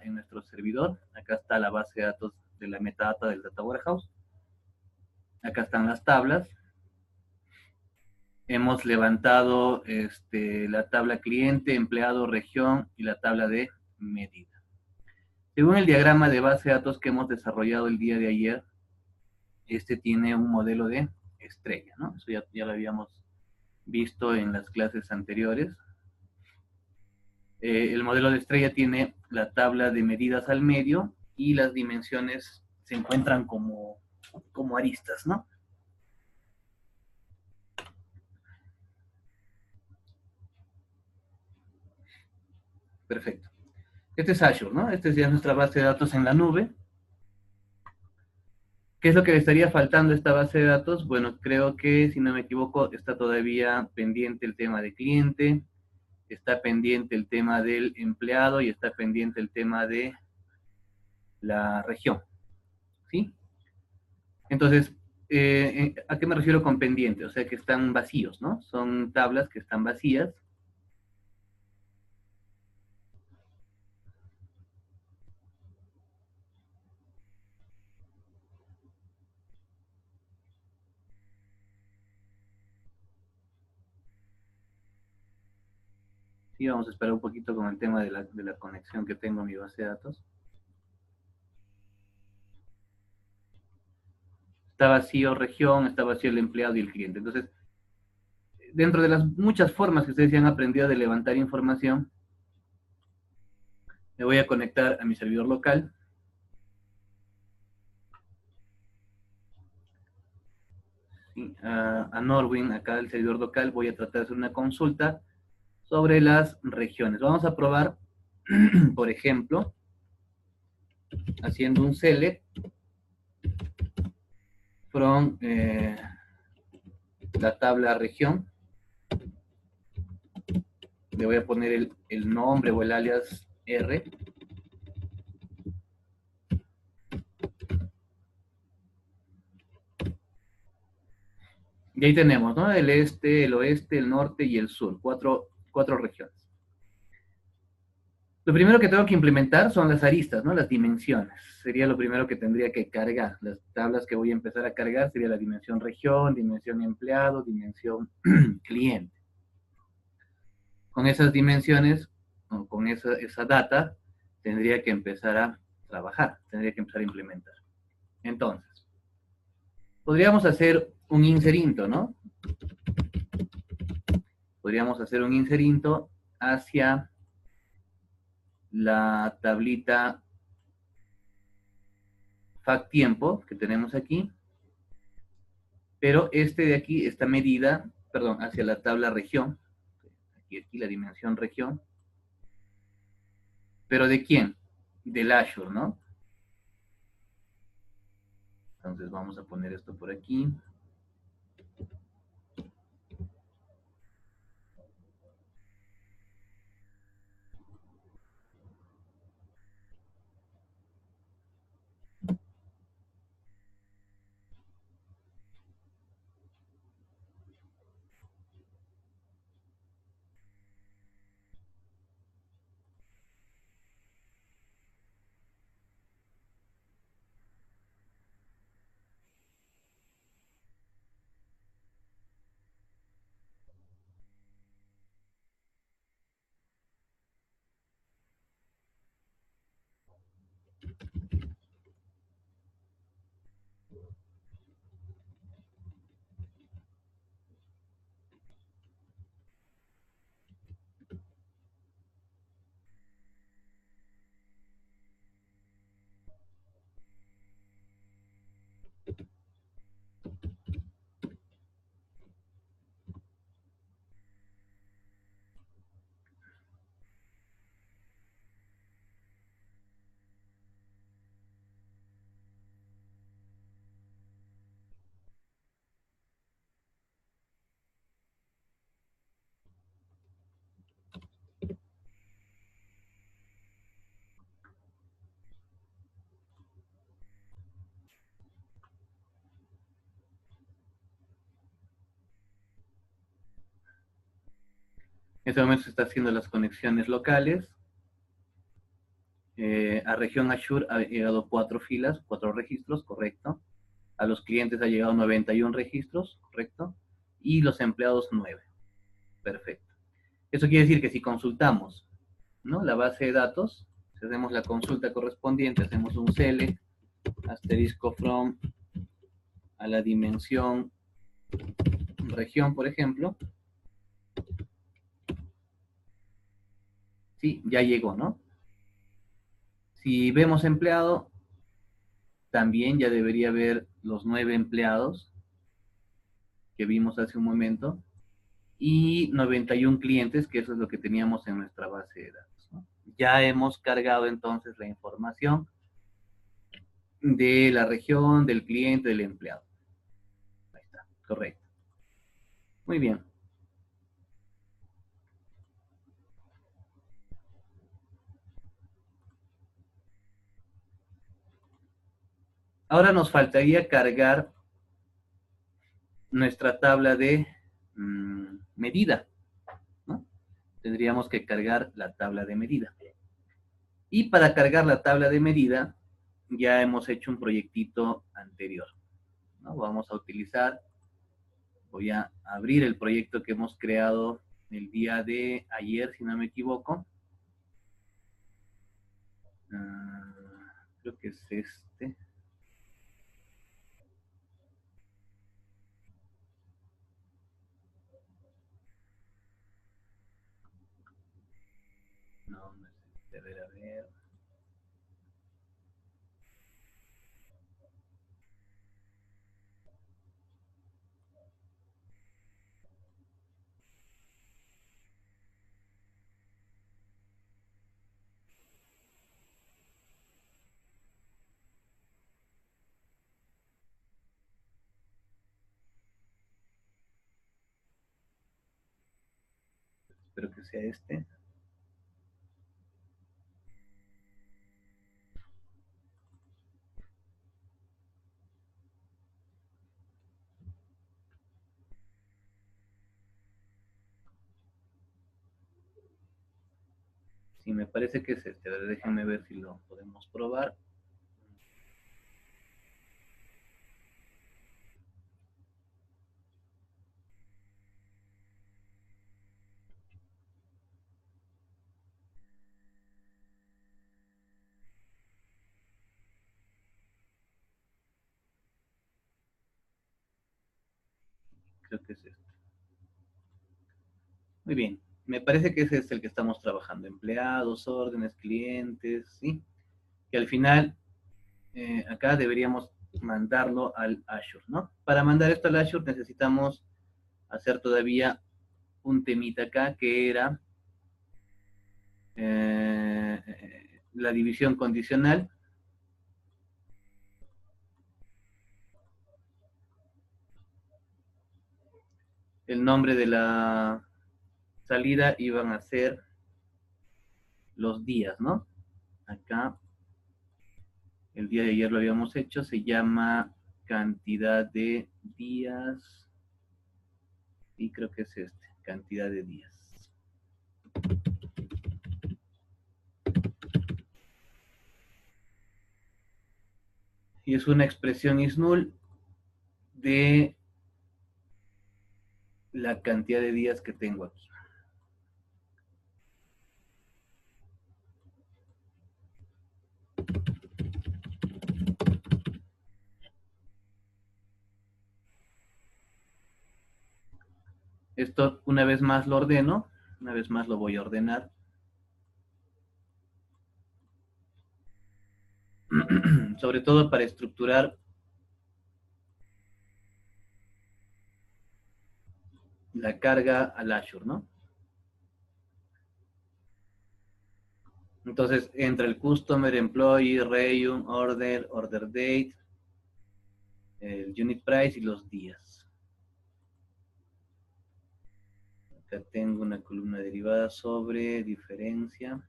en nuestro servidor. Acá está la base de datos de la metadata del Data Warehouse. Acá están las tablas. Hemos levantado la tabla cliente, empleado, región y la tabla de medida. Según el diagrama de base de datos que hemos desarrollado el día de ayer, tiene un modelo de estrella, ¿no? Eso ya lo habíamos visto en las clases anteriores. El modelo de estrella tiene la tabla de medidas al medio y las dimensiones se encuentran como aristas, ¿no? Perfecto. Este es Azure, ¿no? Esta es ya nuestra base de datos en la nube. ¿Qué es lo que le estaría faltando a esta base de datos? Bueno, creo que, si no me equivoco, está todavía pendiente el tema de cliente, está pendiente el tema del empleado y está pendiente el tema de la región, ¿sí? Entonces, ¿a qué me refiero con pendiente? O sea, que están vacíos, ¿no? Son tablas que están vacías. Sí, vamos a esperar un poquito con el tema de la conexión que tengo a mi base de datos. Está vacío región, está vacío el empleado y el cliente. Entonces, dentro de las muchas formas que ustedes ya han aprendido de levantar información, me voy a conectar a mi servidor local. ¿Sí? A Norwin, acá del servidor local, voy a tratar de hacer una consulta sobre las regiones. Vamos a probar, por ejemplo, haciendo un select from la tabla región. Le voy a poner el nombre o el alias R. Y ahí tenemos, ¿no? El este, el oeste, el norte y el sur. Cuatro regiones. Lo primero que tengo que implementar son las aristas, ¿no? Las dimensiones. Sería lo primero que tendría que cargar. Las tablas que voy a empezar a cargar sería la dimensión región, dimensión empleado, dimensión cliente. Con esas dimensiones, o con esa data, tendría que empezar a trabajar, tendría que empezar a implementar. Entonces, podríamos hacer un inserinto, ¿no? Podríamos hacer un inserinto hacia la tablita fact tiempo que tenemos aquí, pero de aquí está medida, perdón, hacia la tabla región, aquí la dimensión región, pero ¿de quién? Del Azure, ¿no? Entonces vamos a poner esto por aquí. En este momento se está haciendo las conexiones locales. A región Azure ha llegado 4 filas, 4 registros, correcto. A los clientes ha llegado 91 registros, correcto. Y los empleados 9. Perfecto. Eso quiere decir que si consultamos, ¿no?, la base de datos, si hacemos la consulta correspondiente, hacemos un select, asterisco from, a la dimensión región, por ejemplo, sí, ya llegó, ¿no? Si vemos empleado, también ya debería haber los 9 empleados que vimos hace un momento y 91 clientes, que eso es lo que teníamos en nuestra base de datos, ¿no? Ya hemos cargado entonces la información de la región, del cliente, del empleado. Ahí está, correcto. Muy bien. Ahora nos faltaría cargar nuestra tabla de medida, ¿no? Tendríamos que cargar la tabla de medida. Y para cargar la tabla de medida, ya hemos hecho un proyectito anterior, ¿no? Vamos a utilizar, voy a abrir el proyecto que hemos creado el día de ayer, si no me equivoco. Creo que es este. No, no es este. A ver, a ver. Espero que sea este. Sí, me parece que es este. A ver, déjenme ver si lo podemos probar. Creo que es este. Muy bien. Me parece que ese es el que estamos trabajando. Empleados, órdenes, clientes, ¿sí? Que al final, acá deberíamos mandarlo al Azure, ¿no? Para mandar esto al Azure necesitamos hacer todavía un temita acá que era la división condicional. El nombre de la salida iban a ser los días, ¿no? Acá, el día de ayer lo habíamos hecho, se llama cantidad de días, y creo que es este, cantidad de días. Y es una expresión is null de la cantidad de días que tengo aquí. Esto una vez más lo ordeno, una vez más lo voy a ordenar. Sobre todo para estructurar la carga al Azure, ¿no? Entonces entra el customer, employee, reunion, order, order date, el unit price y los días. Acá tengo una columna derivada sobre diferencia.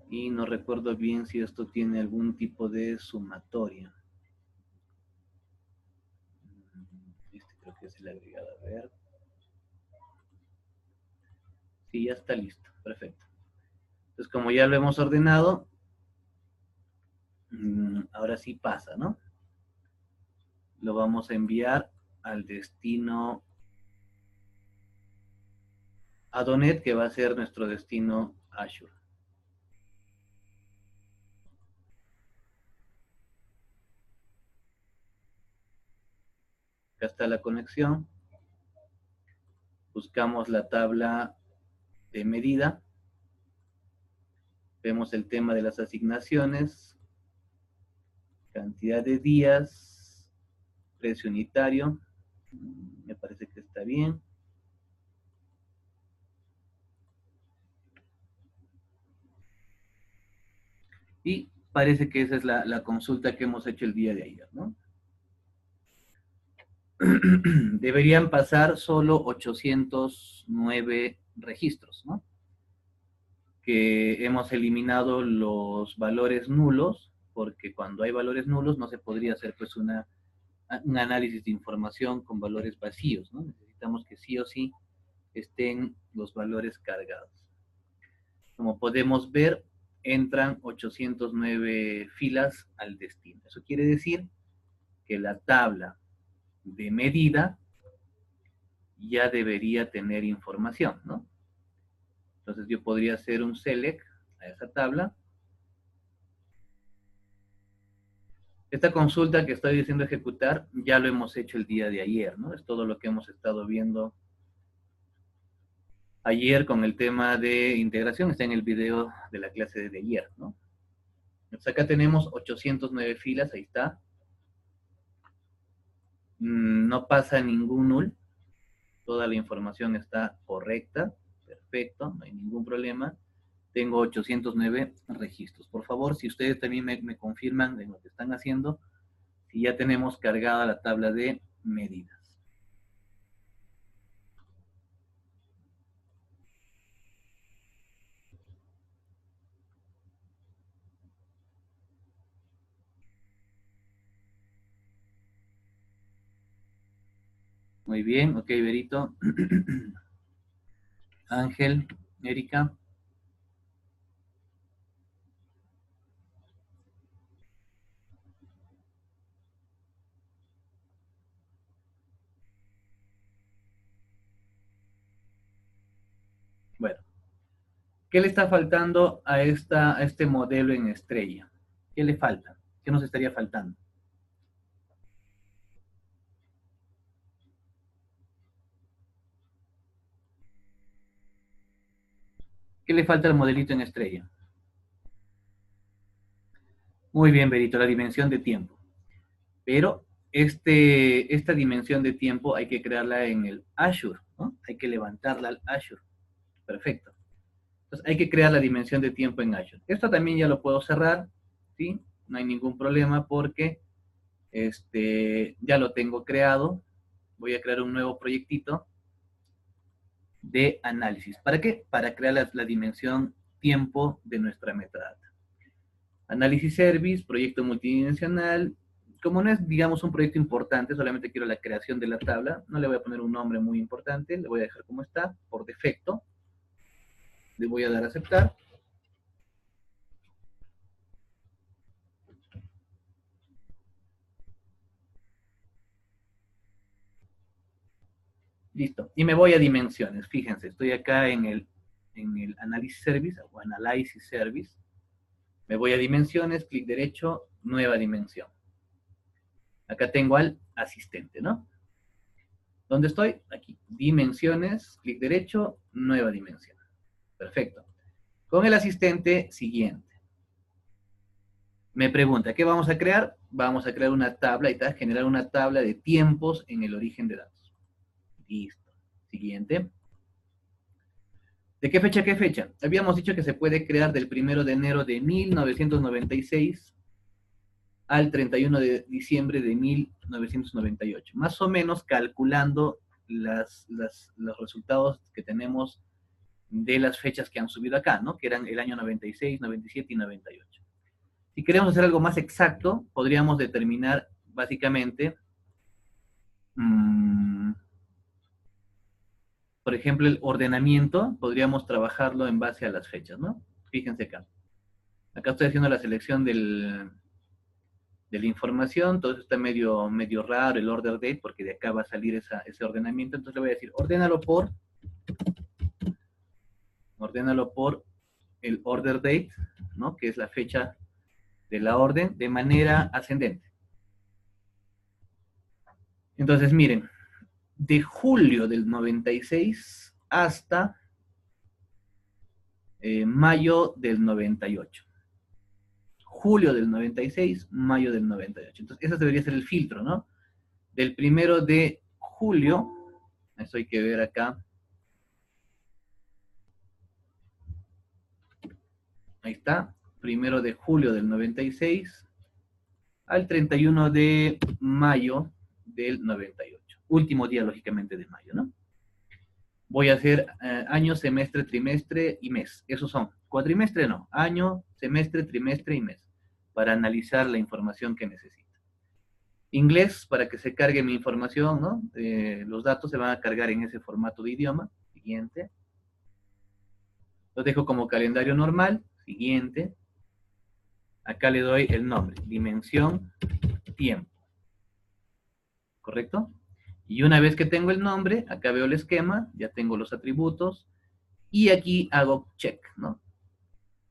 Y no recuerdo bien si esto tiene algún tipo de sumatoria. Este creo que es el agregado. A ver. Sí, ya está listo. Perfecto. Entonces, como ya lo hemos ordenado, ahora sí pasa, ¿no? Lo vamos a enviar al destino Adonet, que va a ser nuestro destino Azure. Acá está la conexión. Buscamos la tabla de medida. Vemos el tema de las asignaciones, cantidad de días, precio unitario. Me parece que está bien. Y parece que esa es la consulta que hemos hecho el día de ayer, ¿no? Deberían pasar solo 809 registros, ¿no? Que hemos eliminado los valores nulos, porque cuando hay valores nulos no se podría hacer pues un análisis de información con valores vacíos, ¿no? Necesitamos que sí o sí estén los valores cargados. Como podemos ver, entran 809 filas al destino. Eso quiere decir que la tabla de medida ya debería tener información, ¿no? Entonces yo podría hacer un select a esa tabla. Esta consulta que estoy diciendo ejecutar ya lo hemos hecho el día de ayer, ¿no? Es todo lo que hemos estado viendo ayer con el tema de integración. Está en el video de la clase de ayer, ¿no? Entonces acá tenemos 809 filas, ahí está. No pasa ningún null. Toda la información está correcta. Perfecto, no hay ningún problema. Tengo 809 registros. Por favor, si ustedes también me confirman de lo que están haciendo, si ya tenemos cargada la tabla de medidas. Muy bien, ok, Berito. Ángel, Erika. Bueno, ¿qué le está faltando a este modelo en estrella? ¿Qué le falta? ¿Qué nos estaría faltando? ¿Qué le falta al modelito en estrella? Muy bien, Berito, la dimensión de tiempo. Pero esta dimensión de tiempo hay que crearla en el Azure, ¿no? Hay que levantarla al Azure. Perfecto. Entonces hay que crear la dimensión de tiempo en Azure. Esto también ya lo puedo cerrar, ¿sí? No hay ningún problema porque ya lo tengo creado. Voy a crear un nuevo proyectito de análisis. ¿Para qué? Para crear la dimensión tiempo de nuestra metadata. Análisis service, proyecto multidimensional. Como no es, digamos, un proyecto importante, solamente quiero la creación de la tabla, no le voy a poner un nombre muy importante, le voy a dejar como está, por defecto. Le voy a dar a aceptar. Listo. Y me voy a dimensiones. Fíjense, estoy acá en el Analysis Service o Analysis Service. Me voy a dimensiones, clic derecho, nueva dimensión. Acá tengo al asistente, ¿no? ¿Dónde estoy? Aquí. Dimensiones, clic derecho, nueva dimensión. Perfecto. Con el asistente siguiente. Me pregunta, ¿qué vamos a crear? Vamos a crear una tabla y tal, generar una tabla de tiempos en el origen de datos. Listo. Siguiente. ¿De qué fecha a qué fecha? Habíamos dicho que se puede crear del 1 de enero de 1996 al 31 de diciembre de 1998. Más o menos calculando los resultados que tenemos de las fechas que han subido acá, ¿no? Que eran el año 96, 97 y 98. Si queremos hacer algo más exacto, podríamos determinar básicamente, por por ejemplo, el ordenamiento, podríamos trabajarlo en base a las fechas, ¿no? Fíjense acá. Acá estoy haciendo la selección de la información, todo eso está medio raro, el order date, porque de acá va a salir ese ordenamiento. Entonces le voy a decir, ordénalo por el order date, ¿no? Que es la fecha de la orden, de manera ascendente. Entonces, miren, de julio del 96 hasta mayo del 98. Julio del 96, mayo del 98. Entonces, ese debería ser el filtro, ¿no? Del 1 de julio, eso hay que ver acá. Ahí está, 1 de julio del 96 al 31 de mayo del 98. Último día, lógicamente, de mayo, ¿no? Voy a hacer año, semestre, trimestre y mes. Esos son. Cuatrimestre no. Año, semestre, trimestre y mes. Para analizar la información que necesito. Inglés, para que se cargue mi información, ¿no? Los datos se van a cargar en ese formato de idioma. Siguiente. Lo dejo como calendario normal. Siguiente. Acá le doy el nombre. Dimensión, tiempo. ¿Correcto? Y una vez que tengo el nombre, acá veo el esquema, ya tengo los atributos, y aquí hago check, ¿no?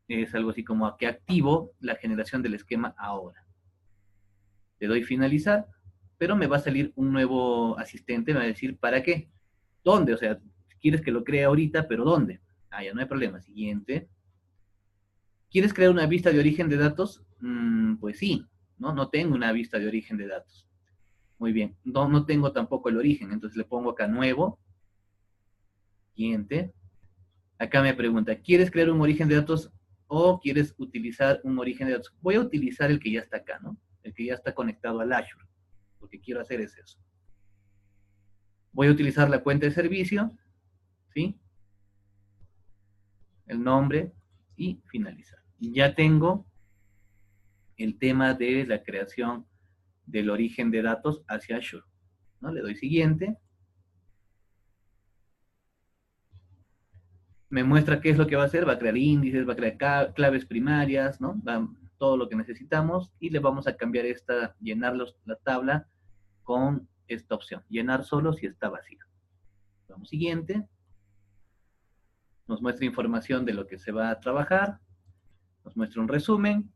Es algo así como que activo la generación del esquema ahora. Le doy finalizar, pero me va a salir un nuevo asistente, me va a decir, ¿para qué? ¿Dónde? O sea, quieres que lo cree ahorita, pero ¿dónde? Ah, ya no hay problema. Siguiente. ¿Quieres crear una vista de origen de datos? Pues sí, ¿no? No tengo una vista de origen de datos. Muy bien. No tengo tampoco el origen, entonces le pongo acá nuevo. Siguiente. Acá me pregunta, ¿quieres crear un origen de datos o quieres utilizar un origen de datos? Voy a utilizar el que ya está acá, ¿no? El que ya está conectado al Azure. Lo que quiero hacer es eso. Voy a utilizar la cuenta de servicio, ¿sí? El nombre y finalizar. Ya tengo el tema de la creación del origen de datos hacia Azure, ¿no? Le doy siguiente. Me muestra qué es lo que va a hacer, va a crear índices, va a crear claves primarias, ¿no? Todo lo que necesitamos y le vamos a cambiar llenar la tabla con esta opción, llenar solo si está vacío. Vamos siguiente, nos muestra información de lo que se va a trabajar, nos muestra un resumen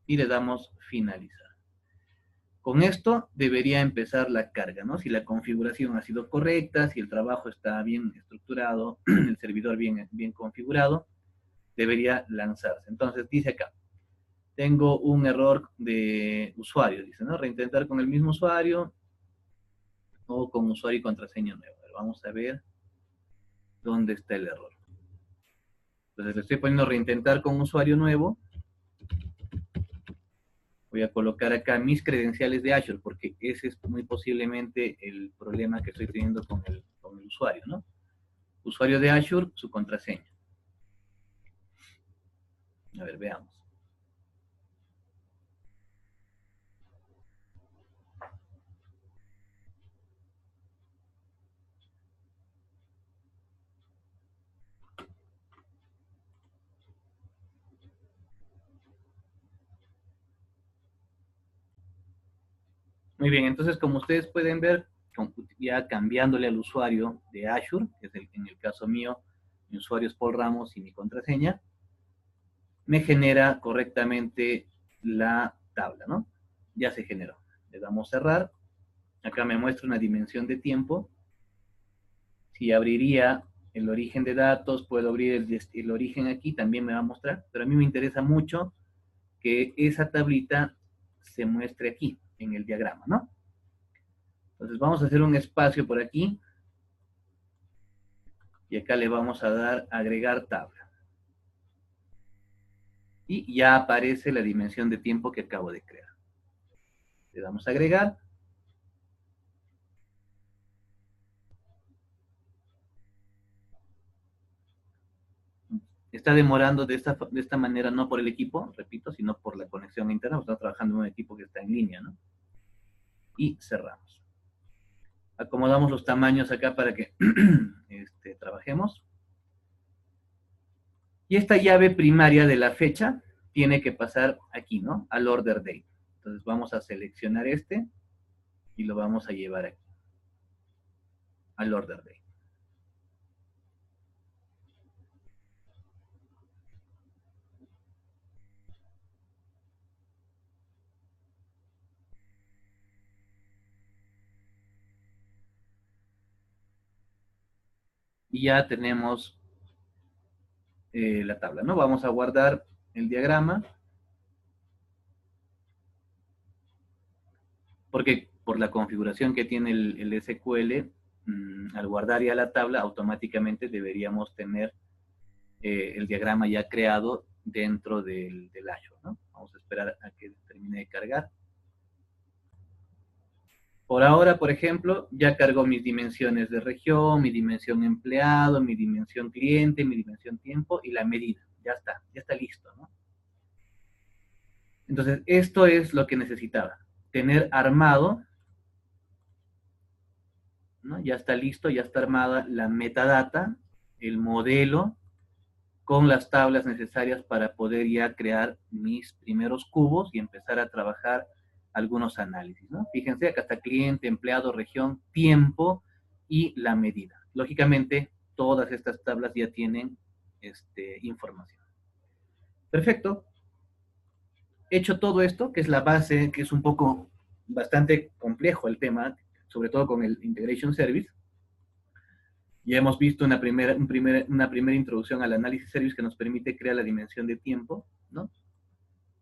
y le damos finalizar. Con esto debería empezar la carga, ¿no? Si la configuración ha sido correcta, si el trabajo está bien estructurado, el servidor bien configurado, debería lanzarse. Entonces dice acá, tengo un error de usuario, dice, ¿no? Reintentar con el mismo usuario o con usuario y contraseña nueva. Vamos a ver dónde está el error. Entonces le estoy poniendo reintentar con usuario nuevo. Voy a colocar acá mis credenciales de Azure, porque ese es muy posiblemente el problema que estoy teniendo con el usuario, ¿no? Usuario de Azure, su contraseña. A ver, veamos. Muy bien, entonces como ustedes pueden ver, ya cambiándole al usuario de Azure, que es en el caso mío, mi usuario es Paul Ramos y mi contraseña, me genera correctamente la tabla, ¿no? Ya se generó. Le damos cerrar. Acá me muestra una dimensión de tiempo. Si abriría el origen de datos, puedo abrir el origen aquí, también me va a mostrar, pero a mí me interesa mucho que esa tablita se muestre aquí, en el diagrama, ¿no? Entonces vamos a hacer un espacio por aquí, y acá le vamos a dar agregar tabla. Y ya aparece la dimensión de tiempo que acabo de crear. Le damos a agregar. Está demorando de esta manera, no por el equipo, repito, sino por la conexión interna. Estamos trabajando en un equipo que está en línea, ¿no? Y cerramos. Acomodamos los tamaños acá para que trabajemos. Y esta llave primaria de la fecha tiene que pasar aquí, ¿no? Al order date. Entonces vamos a seleccionar este y lo vamos a llevar aquí, al order date. Y ya tenemos la tabla, ¿no? Vamos a guardar el diagrama, porque por la configuración que tiene el SQL, al guardar ya la tabla, automáticamente deberíamos tener el diagrama ya creado dentro del Azure, ¿no? Vamos a esperar a que termine de cargar. Por ahora, por ejemplo, ya cargó mis dimensiones de región, mi dimensión empleado, mi dimensión cliente, mi dimensión tiempo y la medida. Ya está listo, ¿no? Entonces, esto es lo que necesitaba. Tener armado, ¿no? Ya está listo, ya está armada la metadata, el modelo, con las tablas necesarias para poder ya crear mis primeros cubos y empezar a trabajar algunos análisis, ¿no? Fíjense, acá está cliente, empleado, región, tiempo y la medida. Lógicamente, todas estas tablas ya tienen información. Perfecto. Hecho todo esto, que es la base, que es un poco bastante complejo el tema, sobre todo con el Integration Service. Ya hemos visto una primera introducción al análisis service que nos permite crear la dimensión de tiempo, ¿no?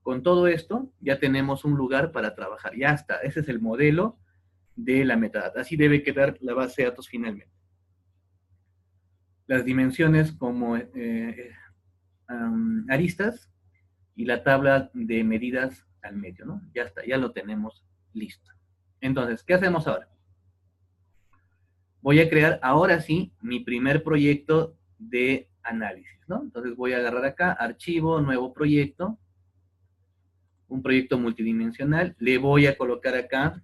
Con todo esto, ya tenemos un lugar para trabajar. Ya está, ese es el modelo de la metadata. Así debe quedar la base de datos finalmente. Las dimensiones como aristas y la tabla de medidas al medio, ¿no? Ya está, ya lo tenemos listo. Entonces, ¿qué hacemos ahora? Voy a crear ahora sí mi primer proyecto de análisis, ¿no? Entonces voy a agarrar acá, archivo, nuevo proyecto, un proyecto multidimensional, le voy a colocar acá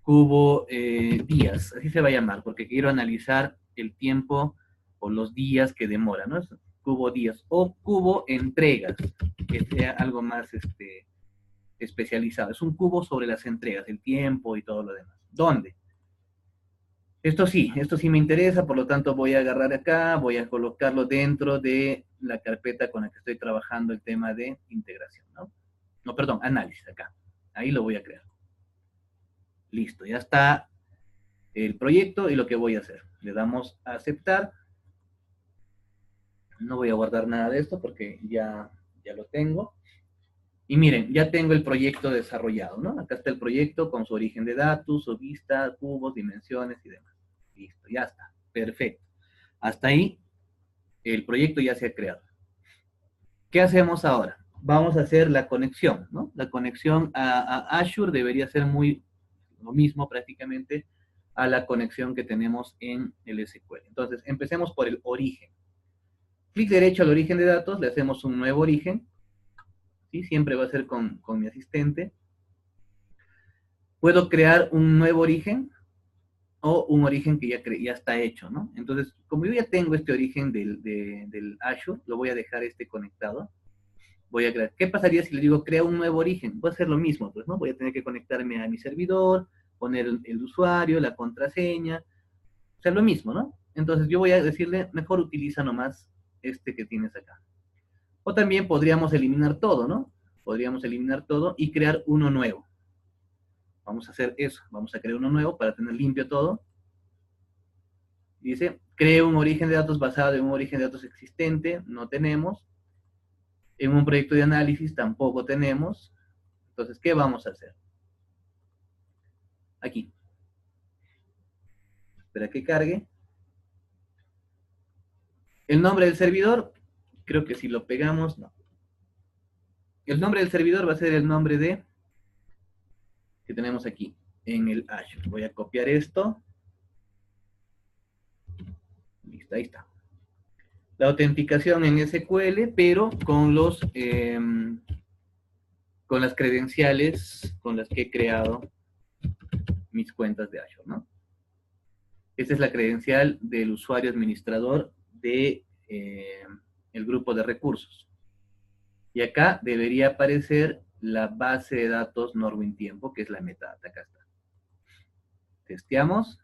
cubo días, así se va a llamar, porque quiero analizar el tiempo o los días que demora, ¿no? Cubo días o cubo entregas, que sea algo más especializado. Es un cubo sobre las entregas, el tiempo y todo lo demás. ¿Dónde? Esto sí me interesa, por lo tanto voy a agarrar acá, voy a colocarlo dentro de la carpeta con la que estoy trabajando el tema de integración, ¿no? No, perdón, análisis acá. Ahí lo voy a crear. Listo, ya está el proyecto y lo que voy a hacer. Le damos a aceptar. No voy a guardar nada de esto porque ya lo tengo. Y miren, ya tengo el proyecto desarrollado, ¿no? Acá está el proyecto con su origen de datos, su vista, cubos, dimensiones y demás. Listo, ya está. Perfecto. Hasta ahí el proyecto ya se ha creado. ¿Qué hacemos ahora? Vamos a hacer la conexión, ¿no? La conexión a Azure debería ser muy lo mismo prácticamente a la conexión que tenemos en el SQL. Entonces, empecemos por el origen. Clic derecho al origen de datos, le hacemos un nuevo origen, ¿sí? Siempre va a ser con mi asistente. Puedo crear un nuevo origen o un origen que ya está hecho, ¿no? Entonces, como yo ya tengo este origen del Azure, lo voy a dejar conectado. Voy a crear. ¿Qué pasaría si le digo crea un nuevo origen? Voy a hacer lo mismo, pues, ¿no? Voy a tener que conectarme a mi servidor, poner el usuario, la contraseña, o sea, lo mismo, ¿no? Entonces yo voy a decirle, mejor utiliza nomás este que tienes acá. O también podríamos eliminar todo, ¿no? Podríamos eliminar todo y crear uno nuevo. Vamos a hacer eso, vamos a crear uno nuevo para tener limpio todo. Dice, cree un origen de datos basado en un origen de datos existente, no tenemos. En un proyecto de análisis tampoco tenemos. Entonces, ¿qué vamos a hacer? Aquí. Espera que cargue. El nombre del servidor, creo que si lo pegamos, no. El nombre del servidor va a ser el nombre que tenemos aquí en el Azure. Voy a copiar esto. Listo, ahí está. La autenticación en SQL, pero con con las credenciales con las que he creado mis cuentas de Azure, ¿no? Esta es la credencial del usuario administrador de el grupo de recursos. Y acá debería aparecer la base de datos Norwin Tiempo, que es la metadata. Acá está. Testeamos.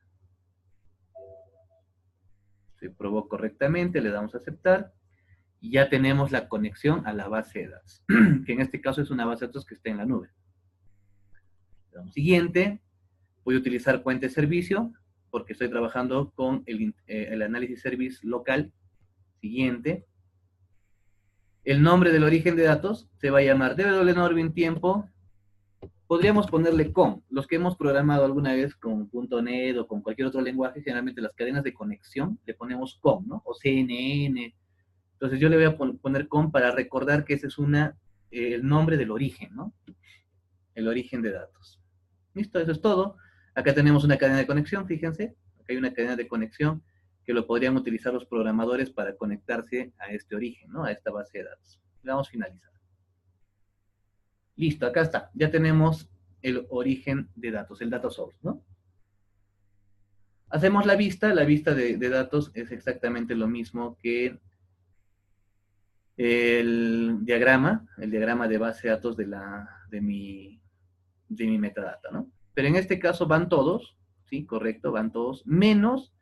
Se probó correctamente, le damos a aceptar. Y ya tenemos la conexión a la base de datos, que en este caso es una base de datos que está en la nube. Le damos siguiente. Voy a utilizar cuenta de servicio, porque estoy trabajando con el análisis service local. Siguiente. El nombre del origen de datos se va a llamar www Tiempo. Podríamos ponerle com. Los que hemos programado alguna vez con .NET o con cualquier otro lenguaje, generalmente las cadenas de conexión le ponemos com, ¿no? O CNN. Entonces yo le voy a poner com para recordar que ese es el nombre del origen, ¿no? El origen de datos. Listo, eso es todo. Acá tenemos una cadena de conexión, fíjense. Acá hay una cadena de conexión que lo podrían utilizar los programadores para conectarse a este origen, ¿no? A esta base de datos. Le damos a finalizar. Listo, acá está. Ya tenemos el origen de datos, el data source, ¿no? Hacemos la vista de datos es exactamente lo mismo que el diagrama de base de datos de mi metadata, ¿no? Pero en este caso van todos, ¿sí? Correcto, van todos, menos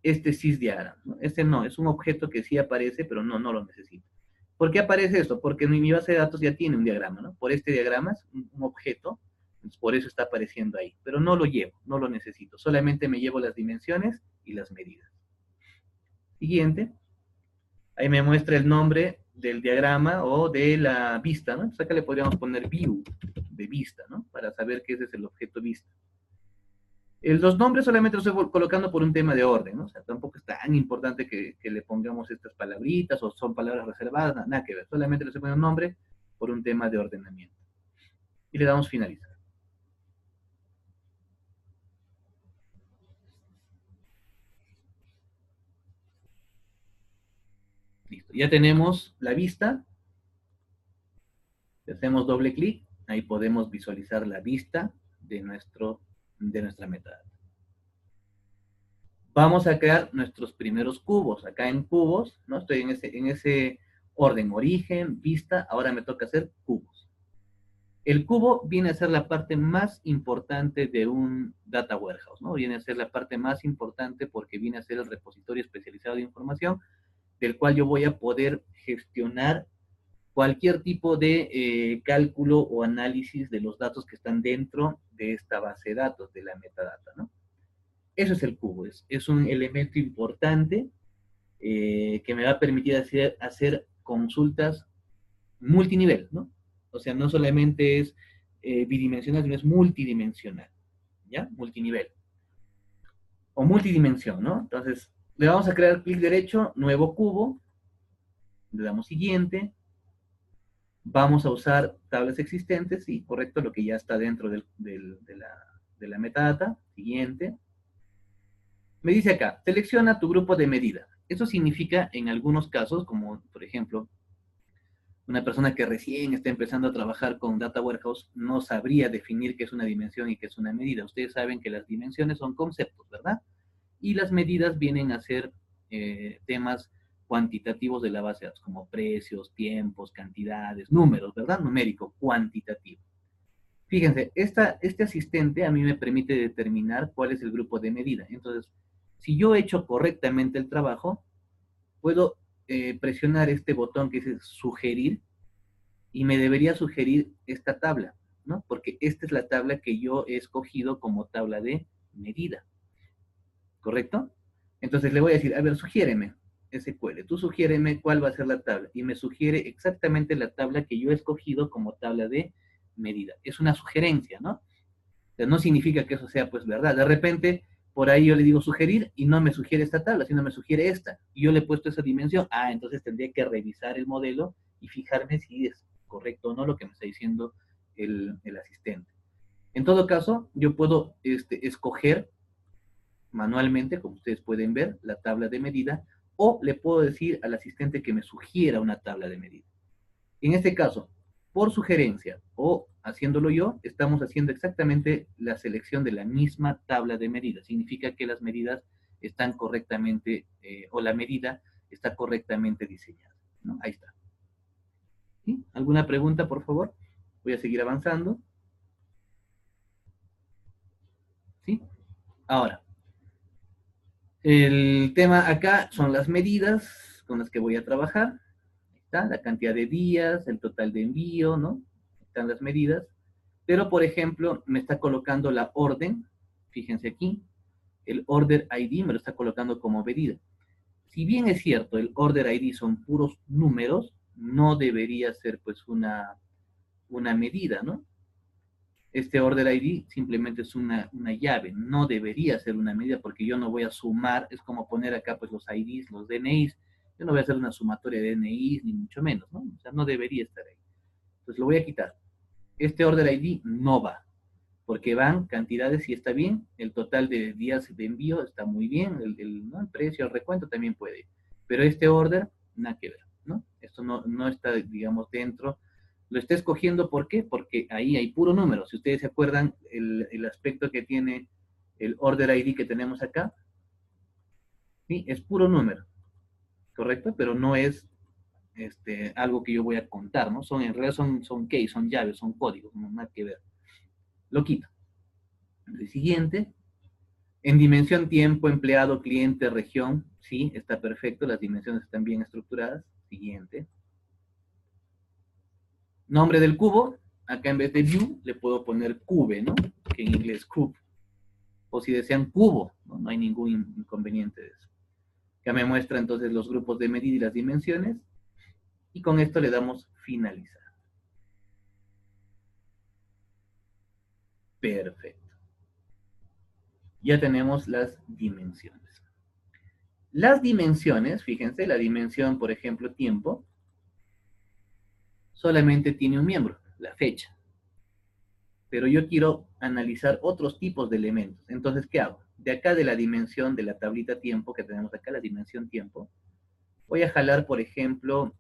este sysdiagram, ¿no? Este no, es un objeto que sí aparece, pero no lo necesito. ¿Por qué aparece esto? Porque mi base de datos ya tiene un diagrama, ¿no? Por este diagrama es un objeto, pues por eso está apareciendo ahí. Pero no lo llevo, no lo necesito. Solamente me llevo las dimensiones y las medidas. Siguiente. Ahí me muestra el nombre del diagrama o de la vista, ¿no? Entonces acá le podríamos poner view, de vista, ¿no? Para saber que ese es el objeto vista. Los nombres solamente los estoy colocando por un tema de orden, ¿no? O sea, tampoco es tan importante que le pongamos estas palabritas o son palabras reservadas, nada que ver. Solamente le estoy poniendo un nombre por un tema de ordenamiento. Y le damos finalizar. Listo. Ya tenemos la vista. Si hacemos doble clic, ahí podemos visualizar la vista de nuestra metadata. Vamos a crear nuestros primeros cubos. Acá en cubos, ¿no? Estoy en ese orden, origen, vista, ahora me toca hacer cubos. El cubo viene a ser la parte más importante de un data warehouse, ¿no? Viene a ser la parte más importante porque viene a ser el repositorio especializado de información del cual yo voy a poder gestionar cualquier tipo de cálculo o análisis de los datos que están dentro de esta base de datos, de la metadata, ¿no? Eso es el cubo, es un elemento importante que me va a permitir hacer consultas multinivel, ¿no? O sea, no solamente es bidimensional, sino es multidimensional, ¿ya? Multinivel. O multidimensión, ¿no? Entonces, le vamos a crear clic derecho, nuevo cubo, le damos siguiente, vamos a usar tablas existentes, sí, correcto, lo que ya está dentro de la metadata, siguiente. Me dice acá, selecciona tu grupo de medida. Eso significa en algunos casos, como por ejemplo, una persona que recién está empezando a trabajar con Data Warehouse no sabría definir qué es una dimensión y qué es una medida. Ustedes saben que las dimensiones son conceptos, ¿verdad? Y las medidas vienen a ser temas cuantitativos de la base de datos, como precios, tiempos, cantidades, números, ¿verdad? Numérico, cuantitativo. Fíjense, este asistente a mí me permite determinar cuál es el grupo de medida. Entonces, si yo he hecho correctamente el trabajo, puedo presionar este botón que dice sugerir y me debería sugerir esta tabla, ¿no? Porque esta es la tabla que yo he escogido como tabla de medida, ¿correcto? Entonces le voy a decir, a ver, sugiéreme, SQL, tú sugiéreme cuál va a ser la tabla y me sugiere exactamente la tabla que yo he escogido como tabla de medida. Es una sugerencia, ¿no? O sea, no significa que eso sea pues verdad. De repente por ahí yo le digo sugerir y no me sugiere esta tabla, sino me sugiere esta. Y yo le he puesto esa dimensión. Ah, entonces tendría que revisar el modelo y fijarme si es correcto o no lo que me está diciendo el asistente. En todo caso, yo puedo escoger manualmente, como ustedes pueden ver, la tabla de medida, o le puedo decir al asistente que me sugiera una tabla de medida. En este caso, por sugerencia o haciéndolo yo, estamos haciendo exactamente la selección de la misma tabla de medidas. Significa que las medidas están correctamente, o la medida está correctamente diseñada, ¿no? Ahí está. ¿Sí? ¿Alguna pregunta, por favor? Voy a seguir avanzando. ¿Sí? Ahora, el tema acá son las medidas con las que voy a trabajar. Está la cantidad de días, el total de envío, ¿no? Están las medidas. Pero, por ejemplo, me está colocando la orden. Fíjense aquí. El order ID me lo está colocando como medida. Si bien es cierto, el order ID son puros números, no debería ser pues una medida, ¿no? Este order ID simplemente es una llave, no debería ser una medida porque yo no voy a sumar, es como poner acá pues los IDs, los DNIs, yo no voy a hacer una sumatoria de DNIs ni mucho menos, ¿no? O sea, no debería estar ahí. Entonces lo voy a quitar. Este order ID no va, porque van cantidades y está bien, el total de días de envío está muy bien, ¿no? El precio, el recuento también puede, pero este order, nada que ver, ¿no? Esto no está, digamos, dentro. Lo está escogiendo, ¿por qué? Porque ahí hay puro número. Si ustedes se acuerdan, el aspecto que tiene el order ID que tenemos acá, ¿sí? Es puro número, ¿correcto? Pero no es algo que yo voy a contar, ¿no? En realidad son keys, son llaves, son códigos, no nada que ver. Lo quito. El siguiente, en dimensión tiempo, empleado, cliente, región, sí, está perfecto, las dimensiones están bien estructuradas. Siguiente. Nombre del cubo, acá en vez de view le puedo poner cube, ¿no? Que en inglés cube. O si desean cubo, ¿no? No hay ningún inconveniente de eso. Ya me muestra entonces los grupos de medida y las dimensiones. Y con esto le damos finalizar. Perfecto. Ya tenemos las dimensiones. Las dimensiones, fíjense, la dimensión, por ejemplo, tiempo, solamente tiene un miembro, la fecha. Pero yo quiero analizar otros tipos de elementos. Entonces, ¿qué hago? De acá de la dimensión de la tablita tiempo que tenemos acá, la dimensión tiempo, voy a jalar, por ejemplo,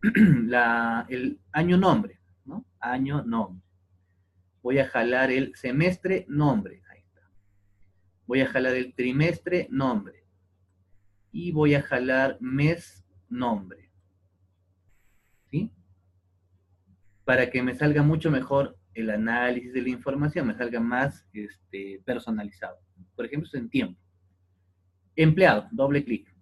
el año nombre, ¿no? Año nombre. Voy a jalar el semestre nombre. Ahí está. Voy a jalar el trimestre nombre. Y voy a jalar mes nombre. ¿Sí? Para que me salga mucho mejor el análisis de la información, me salga más personalizado. Por ejemplo, en tiempo. Empleado, doble clic.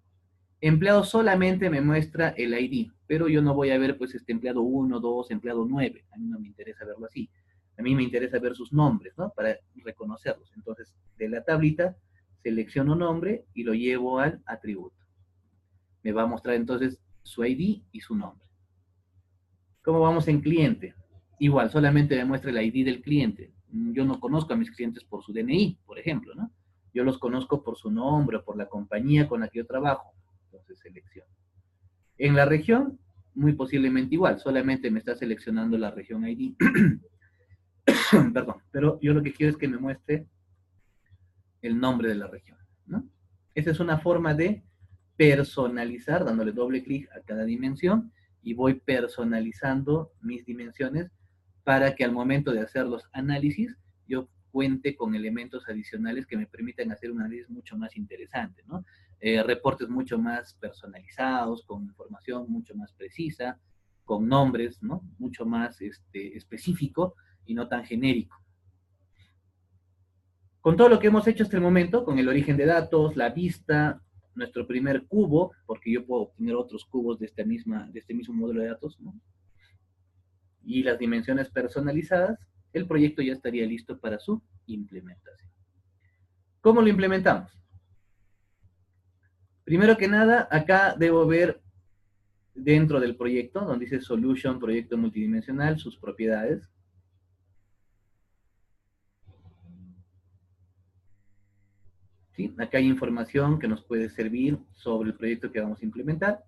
Empleado solamente me muestra el ID, pero yo no voy a ver pues empleado 1, 2, empleado 9. A mí no me interesa verlo así. A mí me interesa ver sus nombres, ¿no? Para reconocerlos. Entonces, de la tablita, selecciono nombre y lo llevo al atributo. Me va a mostrar entonces su ID y su nombre. ¿Cómo vamos en cliente? Igual, solamente me muestra el ID del cliente. Yo no conozco a mis clientes por su DNI, por ejemplo, ¿no? Yo los conozco por su nombre o por la compañía con la que yo trabajo. Entonces selecciono. En la región, muy posiblemente igual, solamente me está seleccionando la región ID. Perdón, pero yo lo que quiero es que me muestre el nombre de la región, ¿no? Esa es una forma de personalizar, dándole doble clic a cada dimensión y voy personalizando mis dimensiones para que al momento de hacer los análisis yo cuente con elementos adicionales que me permitan hacer un análisis mucho más interesante, ¿no? Reportes mucho más personalizados, con información mucho más precisa, con nombres, ¿no? Mucho más específico y no tan genérico. Con todo lo que hemos hecho hasta el momento, con el origen de datos, la vista, nuestro primer cubo, porque yo puedo obtener otros cubos de este mismo modelo de datos, ¿no? Y las dimensiones personalizadas, el proyecto ya estaría listo para su implementación. ¿Cómo lo implementamos? Primero que nada, acá debo ver dentro del proyecto, donde dice Solution, proyecto multidimensional, sus propiedades. ¿Sí? Acá hay información que nos puede servir sobre el proyecto que vamos a implementar.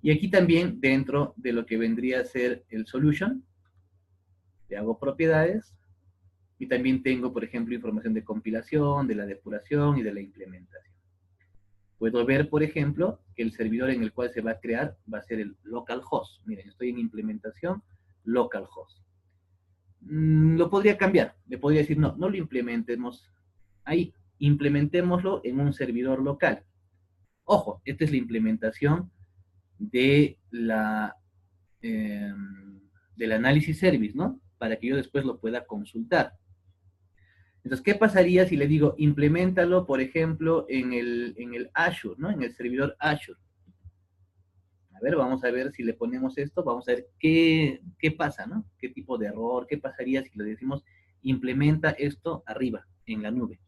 Y aquí también, dentro de lo que vendría a ser el solution, le hago propiedades. Y también tengo, por ejemplo, información de compilación, de la depuración y de la implementación. Puedo ver, por ejemplo, que el servidor en el cual se va a crear va a ser el localhost. Miren, estoy en implementación localhost. Lo podría cambiar. Le podría decir, no lo implementemos ahí. implementémoslo en un servidor local. Ojo, esta es la implementación de del análisis service, ¿no? Para que yo después lo pueda consultar. Entonces, ¿qué pasaría si le digo, implementalo, por ejemplo, en el Azure, ¿no? En el servidor Azure. A ver, vamos a ver si le ponemos esto, vamos a ver qué pasa, ¿no? ¿Qué tipo de error? ¿Qué pasaría si le decimos, implementa esto arriba, en la nube?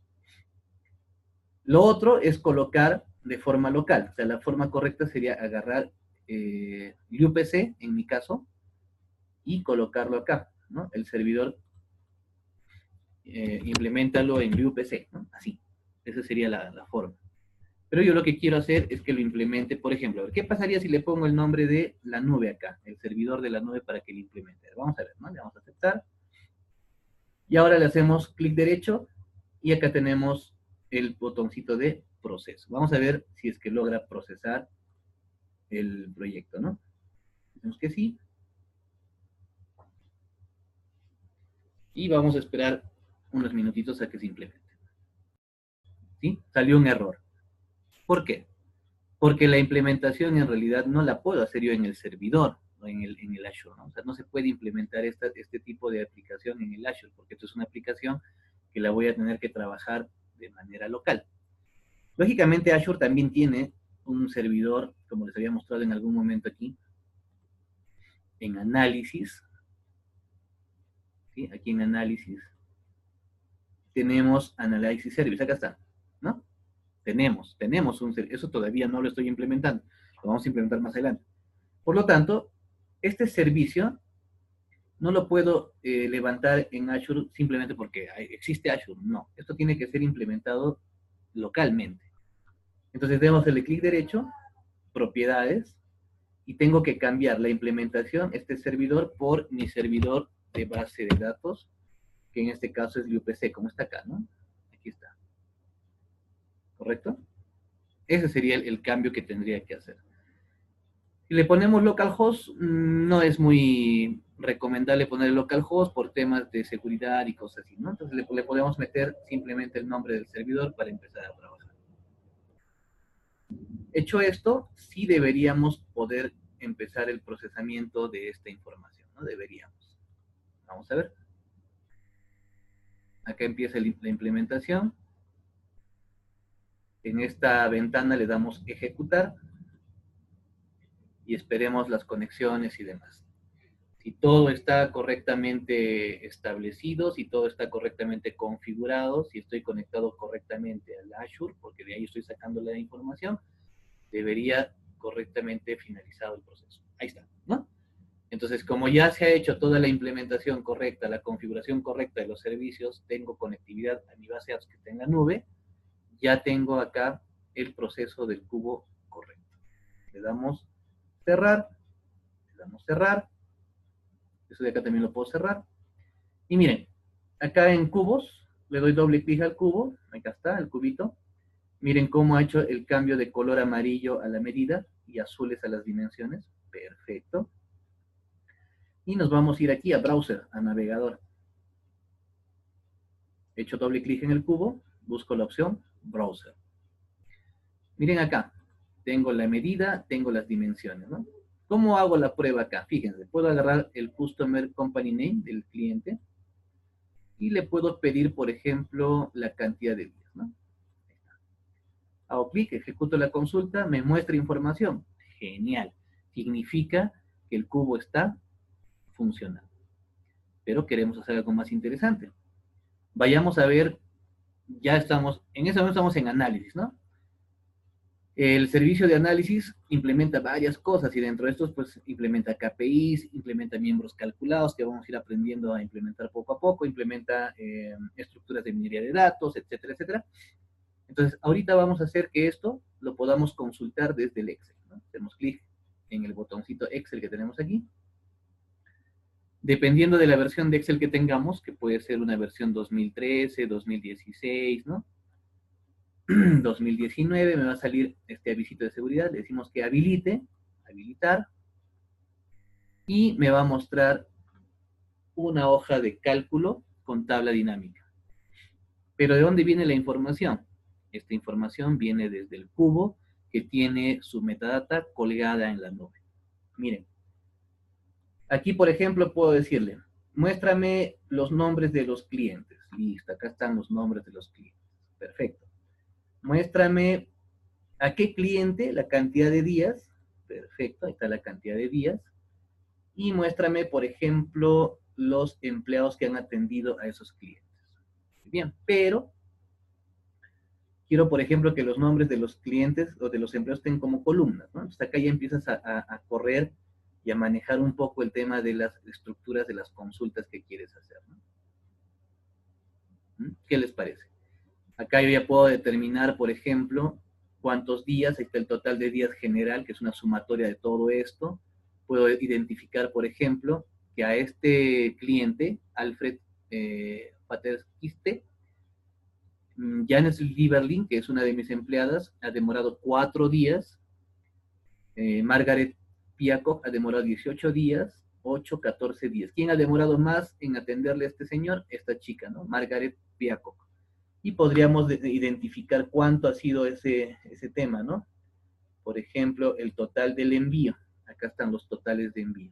Lo otro es colocar de forma local. O sea, la forma correcta sería agarrar UPC, en mi caso, y colocarlo acá, ¿no? El servidor, implementalo en UPC, ¿no? Así. Esa sería la forma. Pero yo lo que quiero hacer es que lo implemente, por ejemplo, ¿qué pasaría si le pongo el nombre de la nube acá? El servidor de la nube para que lo implemente. Vamos a ver, ¿no? Le vamos a aceptar. Y ahora le hacemos clic derecho y acá tenemos el botoncito de proceso. Vamos a ver si es que logra procesar el proyecto, ¿no? Decimos que sí. Y vamos a esperar unos minutitos a que se implemente. ¿Sí? Salió un error. ¿Por qué? Porque la implementación en realidad no la puedo hacer yo en el servidor, o en el Azure, ¿no? O sea, no se puede implementar este tipo de aplicación en el Azure, porque esto es una aplicación que la voy a tener que trabajar de manera local. Lógicamente, Azure también tiene un servidor, como les había mostrado en algún momento aquí, en análisis. ¿Sí? Aquí en análisis tenemos Analysis Service, acá está, ¿no? Tenemos un servicio, eso todavía no lo estoy implementando, lo vamos a implementar más adelante. Por lo tanto, este servicio no lo puedo levantar en Azure simplemente porque existe Azure, no, esto tiene que ser implementado localmente. Entonces debemos hacerle clic derecho, propiedades, y tengo que cambiar la implementación, este servidor, por mi servidor de base de datos, que en este caso es UPC, como está acá, ¿no? Aquí está. ¿Correcto? Ese sería el cambio que tendría que hacer. Si le ponemos localhost, no es muy recomendable poner localhost por temas de seguridad y cosas así, ¿no? Entonces le podemos meter simplemente el nombre del servidor para empezar a trabajar. Hecho esto, sí deberíamos poder empezar el procesamiento de esta información, ¿no? Deberíamos. Vamos a ver. Acá empieza la implementación. En esta ventana le damos ejecutar y esperemos las conexiones y demás. Si todo está correctamente establecido, si todo está correctamente configurado, si estoy conectado correctamente al Azure, porque de ahí estoy sacando la información, debería correctamente finalizado el proceso. Ahí está, ¿no? Entonces, como ya se ha hecho toda la implementación correcta, la configuración correcta de los servicios, tengo conectividad a mi base de datos que está en la nube, ya tengo acá el proceso del cubo correcto. Le damos cerrar, le damos cerrar, eso de acá también lo puedo cerrar. Y miren, acá en cubos, le doy doble clic al cubo, acá está el cubito. Miren cómo ha hecho el cambio de color amarillo a la medida y azules a las dimensiones. Perfecto. Y nos vamos a ir aquí a browser, a navegador. He hecho doble clic en el cubo, busco la opción browser. Miren acá, tengo la medida, tengo las dimensiones, ¿no? ¿Cómo hago la prueba acá? Fíjense, puedo agarrar el Customer Company Name del cliente y le puedo pedir, por ejemplo, la cantidad de días, ¿no? Hago clic, ejecuto la consulta, me muestra información. Genial. Significa que el cubo está funcionando. Pero queremos hacer algo más interesante. Vayamos a ver, ya estamos, en ese momento estamos en análisis, ¿no? El servicio de análisis implementa varias cosas y dentro de estos, pues, implementa KPIs, implementa miembros calculados que vamos a ir aprendiendo a implementar poco a poco, implementa estructuras de minería de datos, etcétera, etcétera. Entonces, ahorita vamos a hacer que esto lo podamos consultar desde el Excel, ¿no? Hacemos clic en el botoncito Excel que tenemos aquí. Dependiendo de la versión de Excel que tengamos, que puede ser una versión 2013, 2016, ¿no? 2019 me va a salir este avisito de seguridad, le decimos que habilite, habilitar, y me va a mostrar una hoja de cálculo con tabla dinámica. Pero ¿de dónde viene la información? Esta información viene desde el cubo que tiene su metadata colgada en la nube. Miren, aquí por ejemplo puedo decirle, muéstrame los nombres de los clientes. Listo, acá están los nombres de los clientes. Perfecto. Muéstrame a qué cliente la cantidad de días. Perfecto, ahí está la cantidad de días. Y muéstrame, por ejemplo, los empleados que han atendido a esos clientes. Bien, pero quiero, por ejemplo, que los nombres de los clientes o de los empleados estén como columnas, ¿no? Entonces acá ya empiezas a correr y a manejar un poco el tema de las estructuras de las consultas que quieres hacer, ¿no? ¿Qué les parece? Acá yo ya puedo determinar, por ejemplo, cuántos días, ahí está el total de días general, que es una sumatoria de todo esto. Puedo identificar, por ejemplo, que a este cliente, Alfred Paterskiste, Janice Lieberling, que es una de mis empleadas, ha demorado 4 días. Margaret Piacock ha demorado 18 días, 8, 14 días. ¿Quién ha demorado más en atenderle a este señor? Esta chica, ¿no? Margaret Piacock. Y podríamos identificar cuánto ha sido ese tema, ¿no? Por ejemplo, el total del envío. Acá están los totales de envío.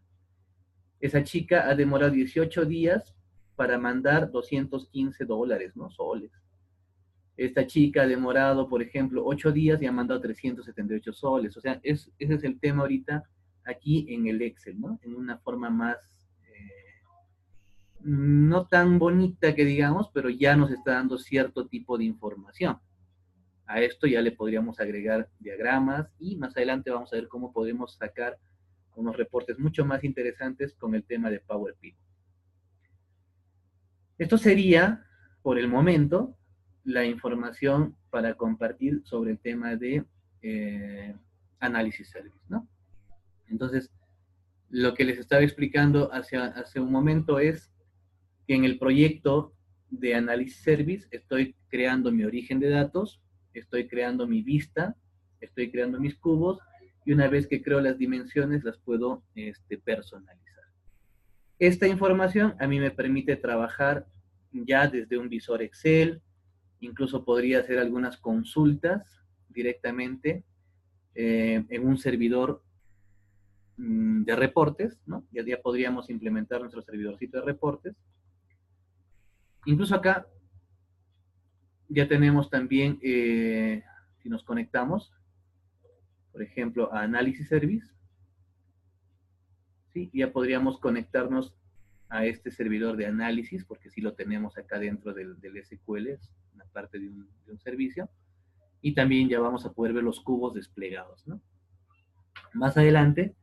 Esa chica ha demorado 18 días para mandar $215, ¿no? Soles. Esta chica ha demorado, por ejemplo, 8 días y ha mandado 378 soles. O sea, ese es el tema ahorita aquí en el Excel, ¿no? En una forma más, no tan bonita que digamos, pero ya nos está dando cierto tipo de información. A esto ya le podríamos agregar diagramas y más adelante vamos a ver cómo podemos sacar unos reportes mucho más interesantes con el tema de Power Pivot. Esto sería, por el momento, la información para compartir sobre el tema de análisis service, ¿no? Entonces, lo que les estaba explicando hace un momento es que en el proyecto de análisis service estoy creando mi origen de datos, estoy creando mi vista, estoy creando mis cubos y una vez que creo las dimensiones las puedo personalizar. Esta información a mí me permite trabajar ya desde un visor Excel, incluso podría hacer algunas consultas directamente en un servidor de reportes, ¿no? Ya podríamos implementar nuestro servidorcito de reportes. Incluso acá ya tenemos también, si nos conectamos, por ejemplo, a Análisis Service, ¿sí? Ya podríamos conectarnos a este servidor de análisis, porque sí lo tenemos acá dentro del SQL, es una parte de un servicio, y también ya vamos a poder ver los cubos desplegados, ¿no? Más adelante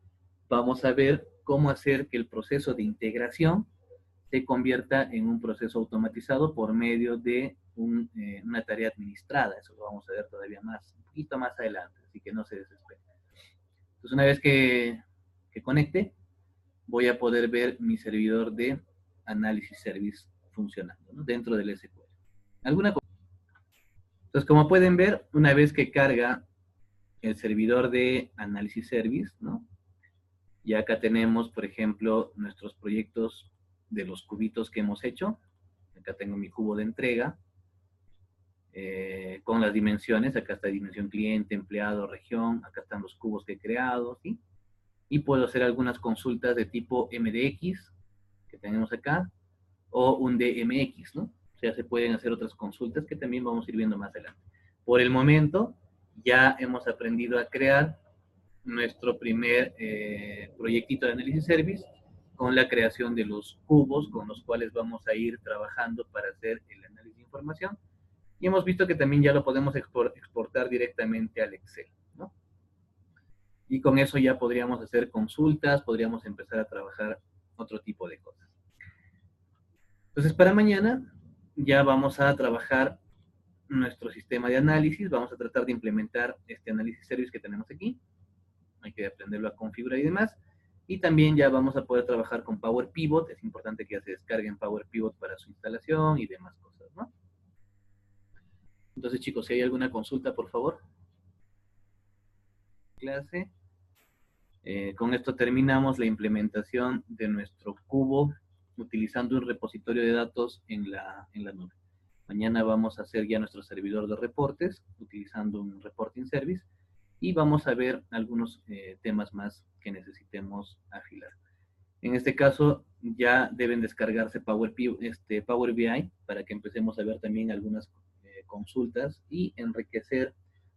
vamos a ver cómo hacer que el proceso de integración se convierta en un proceso automatizado por medio de una tarea administrada. Eso lo vamos a ver todavía más, un poquito más adelante, así que no se desesperen. Entonces, una vez que conecte, voy a poder ver mi servidor de análisis service funcionando, ¿no? Dentro del SQL. ¿Alguna cosa? Entonces, como pueden ver, una vez que carga el servidor de análisis service, ¿no? Y acá tenemos, por ejemplo, nuestros proyectos de los cubitos que hemos hecho. Acá tengo mi cubo de entrega con las dimensiones. Acá está dimensión cliente, empleado, región. Acá están los cubos que he creado, ¿sí? Y puedo hacer algunas consultas de tipo MDX que tenemos acá o un DMX, ¿no? O sea, se pueden hacer otras consultas que también vamos a ir viendo más adelante. Por el momento, ya hemos aprendido a crear nuestro primer proyectito de análisis service con la creación de los cubos con los cuales vamos a ir trabajando para hacer el análisis de información. Y hemos visto que también ya lo podemos exportar directamente al Excel, ¿no? Y con eso ya podríamos hacer consultas, podríamos empezar a trabajar otro tipo de cosas. Entonces, para mañana ya vamos a trabajar nuestro sistema de análisis, vamos a tratar de implementar este análisis service que tenemos aquí. Hay que aprenderlo a configurar y demás. Y también ya vamos a poder trabajar con Power Pivot. Es importante que ya se descarguen Power Pivot para su instalación y demás cosas, ¿no? Entonces, chicos, si hay alguna consulta, por favor. Clase. Con esto terminamos la implementación de nuestro cubo utilizando un repositorio de datos en la nube. Mañana vamos a hacer ya nuestro servidor de reportes utilizando un reporting service y vamos a ver algunos temas más que necesitemos afilar. En este caso ya deben descargarse Power BI para que empecemos a ver también algunas consultas y enriquecer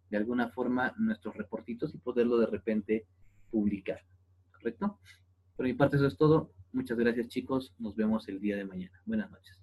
de alguna forma nuestros reportitos y poderlo de repente publicar. ¿Correcto? Por mi parte eso es todo. Muchas gracias chicos. Nos vemos el día de mañana. Buenas noches.